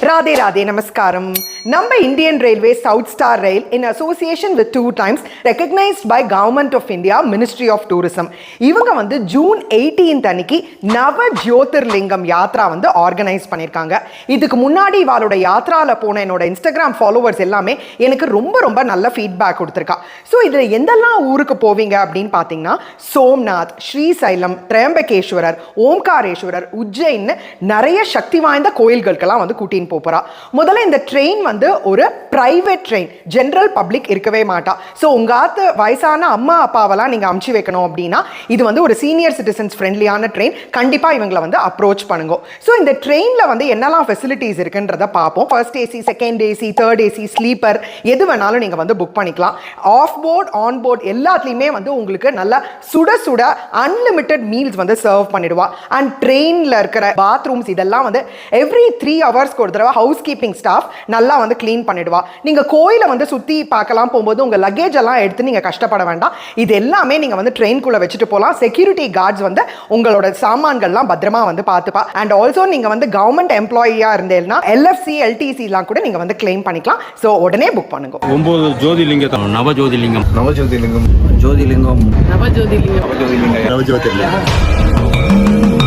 Radhe Radhe Namaskaram. Number Indian Railways South Star Rail in association with 2 times recognized by Government of India Ministry of Tourism. இவங்க வந்து June 18th அன்னைக்கு நவ ஜோதிர்லிங்கம் யாத்ரா வந்து organise பண்ணியிருக்காங்க. இதுக்கு முன்னாடி இவளோட யாத்ரால போன என்னோட இன்ஸ்டாகிராம் ஃபாலோவர்ஸ் எல்லாமே எனக்கு ரொம்ப நல்ல ஃபீட்பேக் கொடுத்துருக்கா. ஸோ இதில் எந்தெல்லாம் ஊருக்கு போவீங்க அப்படின்னு பார்த்தீங்கன்னா சோம்நாத், ஸ்ரீசைலம், திரையம்பகேஸ்வரர், ஓம்காரேஸ்வரர், உஜ்ஜைன் நிறைய சக்தி வாய்ந்த கோயில்களுக்கெல்லாம் வந்து கூட்டின்னு போறா. முதல்ல இந்த ட்ரெயின் வந்து ஒரு பிரைவேட் ட்ரெயின், ஜெனரல் பப்ளிக் இருக்கவே மாட்டா. ஸோ உங்க ஆத்து வயசான அம்மா அப்பாவெல்லாம் நீங்க அமுச்சு வைக்கணும் அப்படின்னா இது வந்து ஒரு சீனியர் சிட்டிசன்ஸ் ஃப்ரெண்ட்லியான ட்ரெயின். கண்டிப்பா இவங்களை வந்து அப்ரோச் பண்ணுங்க. ஸோ இந்த ட்ரெயின்ல வந்து என்னெல்லாம் ஃபெசிலிட்டிஸ் இருக்குன்றத பார்ப்போம். First AC, second AC, third AC, sleeper எது வேணாலும் நீங்க வந்து புக் பண்ணிக்கலாம். ஆஃப் போர்ட், ஆன் போர்ட் எல்லாத்துலயுமே வந்து உங்களுக்கு நல்ல சுட அன்லிமிட்டெட் மீல்ஸ் வந்து சர்வ் பண்ணிடுவா. அண்ட் ட்ரெயின்ல இருக்கிற பாத்ரூம்ஸ் இதெல்லாம் வந்து எவ்ரி 3 hours ஒரு தடவை ஹவுஸ் கீப்பிங் ஸ்டாஃப் நல்லா வந்து கிளீன் பண்ணிடுவா. நீங்க கோயிலை வந்து சுத்தி பார்க்கலாம் போகும்போது உங்க லக்கேஜ் எல்லாம் எடுத்து நீங்க கஷ்டப்பட வேண்டாம். இது எல்லாமே நீங்க வந்து ட்ரெயின்குள்ள வச்சுட்டு போகலாம். செக்யூரிட்டி கார்ட்ஸ் வந்து உங்களோட சாமான்கள்லாம் பத்திரமா வந்து பார்த்துப்பா. அண்ட் ஆல்சோ நீங்க வந்து கவர்மெண்ட் எம்ப்ளாயியா இருந்தேன்னா எல்எஃப்சி, எல்டிசி எல்லாம் கூட நீங்க வந்து கிளைம் பண்ணிக்கலாம். ஸோ உடனே புக் பண்ணுங்க. 9 ஜோதிலிங்கம், நவஜோதிலிங்கம், நவஜோதிலிங்கம், ஜோதிலிங்கம், நவஜோதிலிங்கம், நவஜோதிலிங்கம்.